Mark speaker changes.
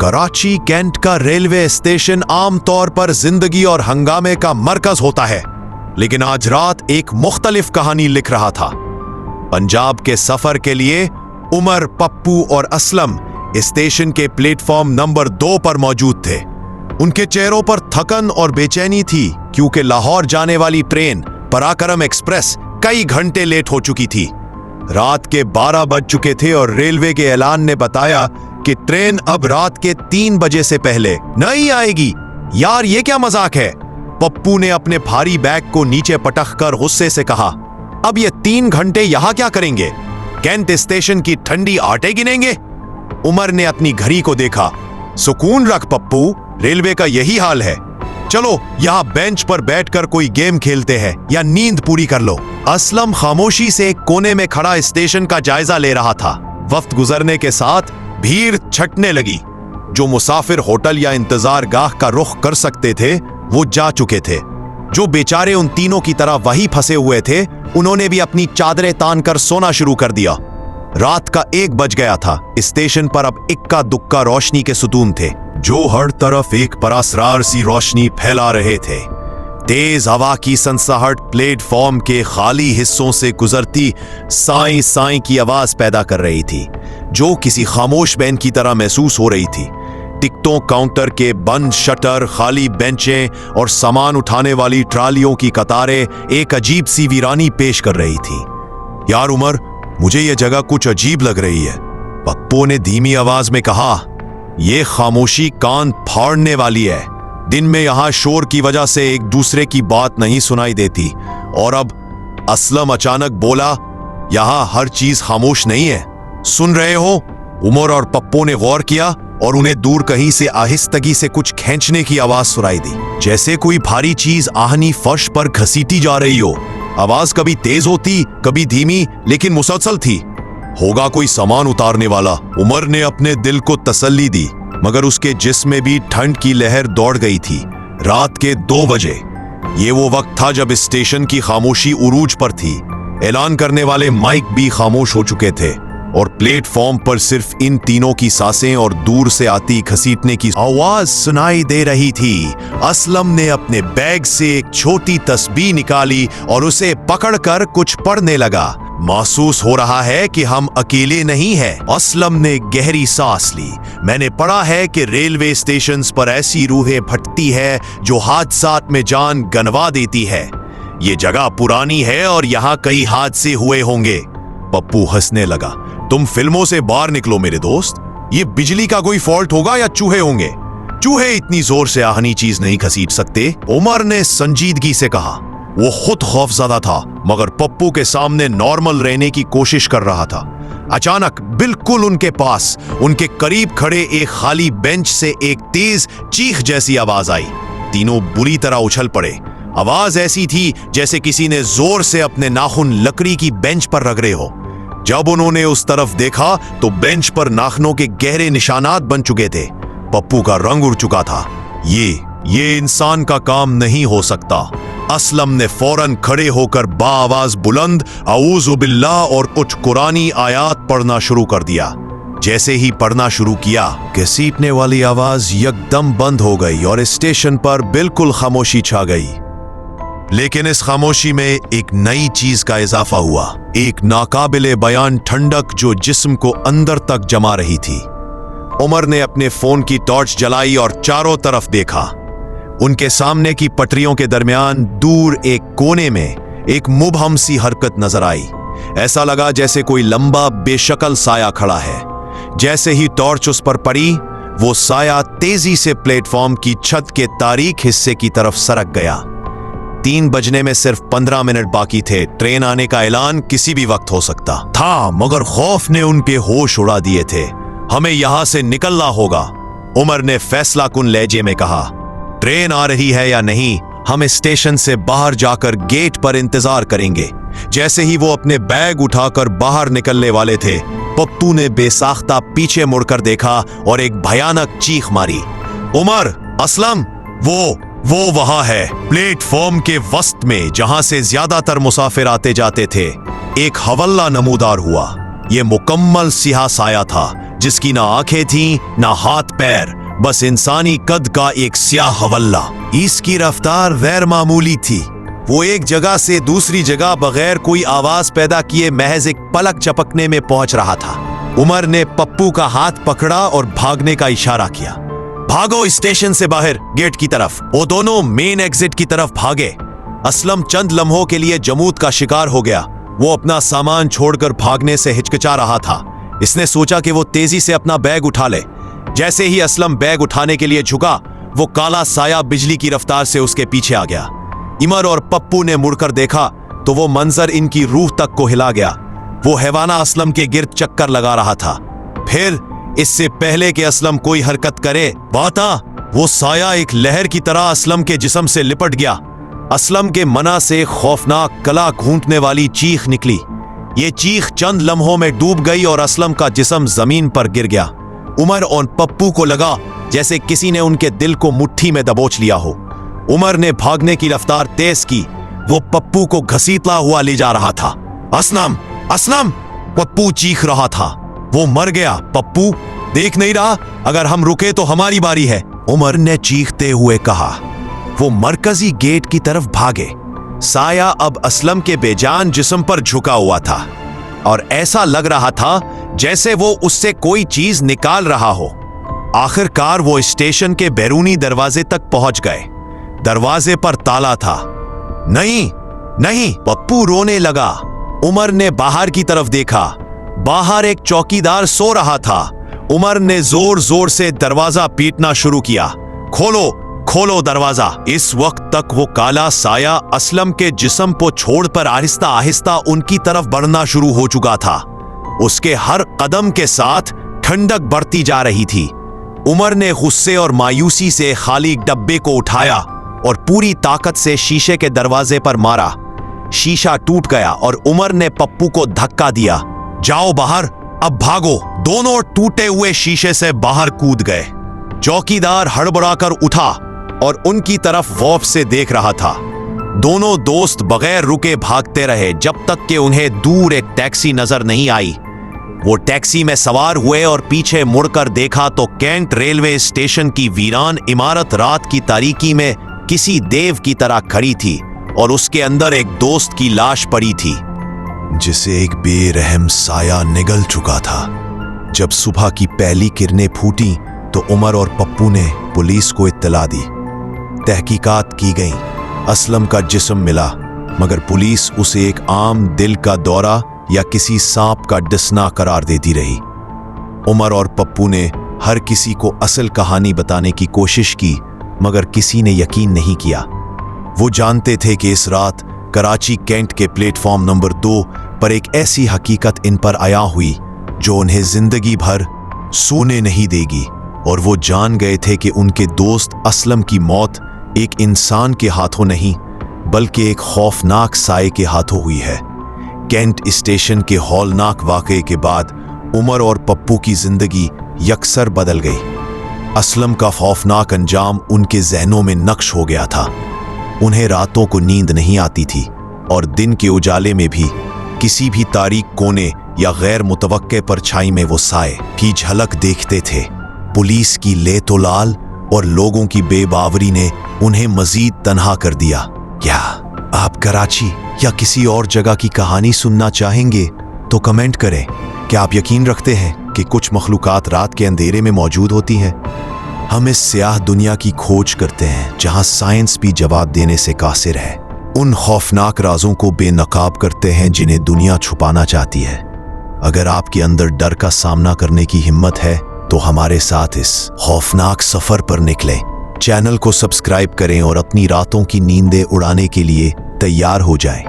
Speaker 1: Karachi cantt का railway station आमतौर पर जिंदगी और हंगामे का मरकज होता है, लेकिन आज रात एक मुख्तलिफ कहानी लिख रहा था। पंजाब के सफर के लिए उमर, पप्पू और असलम स्टेशन के प्लेटफॉर्म नंबर 2 पर मौजूद थे। उनके चेहरों पर थकन और बेचैनी थी, क्योंकि लाहौर जाने वाली ट्रेन पराक्रम एक्सप्रेस कई घंटे लेट हो चुकी थी। रात के 12 बज चुके थे और रेलवे के ऐलान ने बताया कि ट्रेन अब रात के 3 बजे से पहले नहीं आएगी। यार, ये क्या मजाक है? पप्पू ने अपने भारी बैग को नीचे पटक कर गुस्से से कहा, अब ये 3 घंटे यहां क्या करेंगे? कैंट स्टेशन की ठंडी आटे गिनेंगे? उमर ने अपनी घड़ी को देखा। सुकून रख पप्पू, रेलवे का यही हाल है। चलो यहाँ बेंच पर बैठकर कोई गेम खेलते हैं या नींद पूरी कर लो। असलम खामोशी से एक कोने में खड़ा स्टेशन का जायजा ले रहा था। वक्त गुजरने के साथ भीड़ छटने लगी। जो मुसाफिर होटल या इंतजार गाह का रुख कर सकते थे वो जा चुके थे। जो बेचारे उन तीनों की तरह वही फंसे हुए थे, उन्होंने भी अपनी चादरें तान कर सोना शुरू कर दिया। रात का 1 बज गया था। स्टेशन पर अब इक्का दुक्का रोशनी के सुतून थे, जो हर तरफ एक परअसरार सी रोशनी फैला रहे थे। तेज हवा की सनसनाहट प्लेटफॉर्म के खाली हिस्सों से गुजरती साई साई की आवाज पैदा कर रही थी, जो किसी खामोश बैंड की तरह महसूस हो रही थी। टिकटों काउंटर के बंद शटर, खाली बेंचें और सामान उठाने वाली ट्रालियों की कतारें एक अजीब सी वीरानी पेश कर रही थी। यार उमर, मुझे यह जगह कुछ अजीब लग रही है, पप्पू ने धीमी आवाज में कहा। यह खामोशी कान फाड़ने वाली है। दिन में यहां शोर की वजह से एक दूसरे की बात नहीं सुनाई देती, और अब असलम अचानक बोला, यहां हर चीज खामोश नहीं है, सुन रहे हो? उमर और पप्पू ने गौर किया और उन्हें दूर कहीं से आहिस्तगी से कुछ खींचने की आवाज सुनाई दी, जैसे कोई भारी चीज आहनी फर्श पर घसीटी जा रही हो। आवाज कभी तेज होती, कभी धीमी, लेकिन मुसलसल थी। होगा कोई सामान उतारने वाला, उमर ने अपने दिल को तसल्ली दी, मगर उसके जिस्म में भी ठंड की लहर दौड़ गई थी। रात के 2 बजे, ये वो वक्त था जब स्टेशन की खामोशी उरूज पर थी। ऐलान करने वाले माइक भी खामोश हो चुके थे और प्लेटफॉर्म पर सिर्फ इन तीनों की सांसें और दूर से आती घसीटने की आवाज सुनाई दे रही थी। असलम ने अपने बैग से एक छोटी तस्बीह निकाली और उसे पकड़कर कुछ पढ़ने लगा। महसूस हो रहा है कि हम अकेले नहीं हैं। असलम ने गहरी सांस ली। मैंने पढ़ा है कि रेलवे स्टेशंस पर ऐसी रूहें भटकती है जो हादसात में जान गंवा देती है। ये जगह पुरानी है और यहाँ कई हादसे हुए होंगे। पप्पू हंसने लगा। तुम फिल्मों से बाहर निकलो मेरे दोस्त। ये बिजली का कोई फॉल्ट होगा या चूहे होंगे? चूहे इतनी जोर से आहनी चीज नहीं घसीट सकते, उमर ने संजीदगी से कहा। वो खुद खौफजदा था, मगर पप्पू के सामने नॉर्मल रहने की कोशिश कर रहा था। अचानक बिल्कुल उनके पास, उनके करीब खड़े एक खाली बेंच से एक तेज चीख जैसी आवाज आई। तीनों बुरी तरह उछल पड़े। आवाज ऐसी थी जैसे किसी ने जोर से अपने नाखून लकड़ी की बेंच पर रगड़े हो। जब उन्होंने उस तरफ देखा तो बेंच पर नाखूनों के गहरे निशानात बन चुके थे। पप्पू का रंग उड़ चुका था। ये इंसान का काम नहीं हो सकता। असलम ने फौरन खड़े होकर बाआवाज बुलंद औज़ु बिल्लाह और कुछ कुरानी आयात पढ़ना शुरू कर दिया। जैसे ही पढ़ना शुरू किया, घसीटने वाली आवाज यकदम बंद हो गई और स्टेशन पर बिल्कुल खामोशी छा गई। लेकिन इस खामोशी में एक नई चीज का इजाफा हुआ, एक नाकाबिले बयान ठंडक जो जिस्म को अंदर तक जमा रही थी। उमर ने अपने फोन की टॉर्च जलाई और चारों तरफ देखा। उनके सामने की पटरियों के दरमियान दूर एक कोने में एक मुबहम सी हरकत नजर आई। ऐसा लगा जैसे कोई लंबा बेशक्ल साया खड़ा है। जैसे ही टॉर्च उस पर पड़ी, वो साया तेजी से प्लेटफॉर्म की छत के तारीक हिस्से की तरफ सरक गया। 3 बजने में सिर्फ 15 मिनट बाकी थे। ट्रेन आने का ऐलान किसी भी वक्त हो सकता था, मगर खौफ ने उनके होश उड़ा दिए थे। हमें यहां से निकलना होगा, उमर ने फैसला कुन लहजे में कहा। ट्रेन आ रही है या नहीं, हम स्टेशन से बाहर जाकर गेट पर इंतजार करेंगे। जैसे ही वो अपने बैग उठाकर बाहर निकलने वाले थे, पप्पू ने बेसाख्ता पीछे मुड़कर देखा और एक भयानक चीख मारी। उमर, असलम, वो वहां है, प्लेटफॉर्म के वस्त में, जहां से ज्यादातर मुसाफिर आते जाते थे। एक हवल्ला नमूदार हुआ। ये मुकम्मल सियाह साया था, जिसकी ना आंखें थीं ना हाथ पैर, बस इंसानी कद का एक स्याह हवल्ला। इसकी रफ्तार गैर मामूली थी। वो एक जगह से दूसरी जगह बगैर कोई आवाज पैदा किए महज एक पलक झपकने में पहुंच रहा था। उमर ने पप्पू का हाथ पकड़ा और भागने का इशारा किया। भागो स्टेशन से बाहर, गेट की तरफ। वो दोनों मेन एग्जिट की तरफ भागे। असलम चंद लम्हों के लिए जमूत का शिकार हो गया। वो अपना सामान छोड़कर भागने से हिचकिचा रहा था। इसने सोचा कि वो तेजी से अपना बैग उठा ले। जैसे ही असलम बैग उठाने के लिए झुका, वो काला साया बिजली की रफ्तार से उसके पीछे आ गया। इमर और पप्पू ने मुड़कर देखा तो वो मंजर इनकी रूह तक को हिला गया। वो हैवाना असलम के गिर्द चक्कर लगा रहा था। फिर इससे पहले कि असलम कोई हरकत करे, वो साया एक लहर की तरह असलम के जिस्म से लिपट गया। असलम के मना से खौफनाक गला घूंटने वाली चीख निकली। ये चीख चंद लम्हों में डूब गई और असलम का जिस्म जमीन पर गिर गया। उमर और पप्पू को लगा जैसे किसी ने उनके दिल को मुट्ठी में दबोच लिया हो। उमर ने भागने की रफ्तार तेज की। वो पप्पू को घसीटता हुआ ले जा रहा था। असलम, असलम, पप्पू चीख रहा था। वो मर गया। पप्पू देख नहीं रहा? अगर हम रुके तो हमारी बारी है, उमर ने चीखते हुए कहा। वो मरकजी गेट की तरफ भागे। साया अब असलम के बेजान जिस्म पर झुका हुआ था और ऐसा लग रहा था जैसे वो उससे कोई चीज निकाल रहा हो। आखिरकार वो स्टेशन के बैरूनी दरवाजे तक पहुंच गए। दरवाजे पर ताला था। नहीं, नहीं, पप्पू रोने लगा। उमर ने बाहर की तरफ देखा। बाहर एक चौकीदार सो रहा था। उमर ने जोर जोर से दरवाजा पीटना शुरू किया। खोलो, खोलो दरवाजा। इस वक्त तक वो काला साया असलम के जिस्म को छोड़कर आहिस्ता आहिस्ता उनकी तरफ बढ़ना शुरू हो चुका था। उसके हर कदम के साथ ठंडक बढ़ती जा रही थी। उमर ने गुस्से और मायूसी से खाली डब्बे को उठाया और पूरी ताकत से शीशे के दरवाजे पर मारा। शीशा टूट गया और उमर ने पप्पू को धक्का दिया। जाओ बाहर, अब भागो। दोनों टूटे हुए शीशे से बाहर कूद गए। चौकीदार हड़बड़ाकर उठा और उनकी तरफ गौर से देख रहा था। दोनों दोस्त बगैर रुके भागते रहे जब तक कि उन्हें दूर एक टैक्सी नजर नहीं आई। वो टैक्सी में सवार हुए और पीछे मुड़कर देखा तो कैंट रेलवे स्टेशन की वीरान इमारत रात की तारीकी में किसी देव की तरह खड़ी थी और उसके अंदर एक दोस्त की लाश पड़ी थी, जिसे एक बेरहम साया निगल चुका था। जब सुबह की पहली किरणें फूटी तो उमर और पप्पू ने पुलिस को इत्तला दी। तहकीकात की गई। असलम का जिस्म मिला, मगर पुलिस उसे एक आम दिल का दौरा या किसी सांप का डसना करार देती रही। उमर और पप्पू ने हर किसी को असल कहानी बताने की कोशिश की, मगर किसी ने यकीन नहीं किया। वो जानते थे कि इस रात कराची कैंट के प्लेटफॉर्म नंबर 2 पर एक ऐसी हकीकत इन पर आया हुई जो उन्हें जिंदगी भर सोने नहीं देगी, और वो जान गए थे कि उनके दोस्त असलम की मौत एक इंसान के हाथों नहीं बल्कि एक खौफनाक साए के हाथों हुई है। कैंट स्टेशन के हौलनाक वाकये के बाद उमर और पप्पू की जिंदगी यकसर बदल गई। असलम का खौफनाक अंजाम उनके जहनों में नक्श हो गया था। उन्हें रातों को नींद नहीं आती थी और दिन के उजाले में भी किसी भी तारीक कोने या गैर मुतवक्के परछाई में वो साए की झलक देखते थे। पुलिस की लेतोलाल और लोगों की बेबावरी ने उन्हें मजीद तन्हा कर दिया। क्या आप कराची या किसी और जगह की कहानी सुनना चाहेंगे तो कमेंट करें। क्या आप यकीन रखते हैं कि कुछ मखलूकात रात के अंधेरे में मौजूद होती हैं? हम इस स्याह दुनिया की खोज करते हैं जहां साइंस भी जवाब देने से कासिर है। उन खौफनाक राजों को बेनकाब करते हैं जिन्हें दुनिया छुपाना चाहती है। अगर आपके अंदर डर का सामना करने की हिम्मत है तो हमारे साथ इस खौफनाक सफर पर निकलें। चैनल को सब्सक्राइब करें और अपनी रातों की नींदें उड़ाने के लिए तैयार हो जाएं।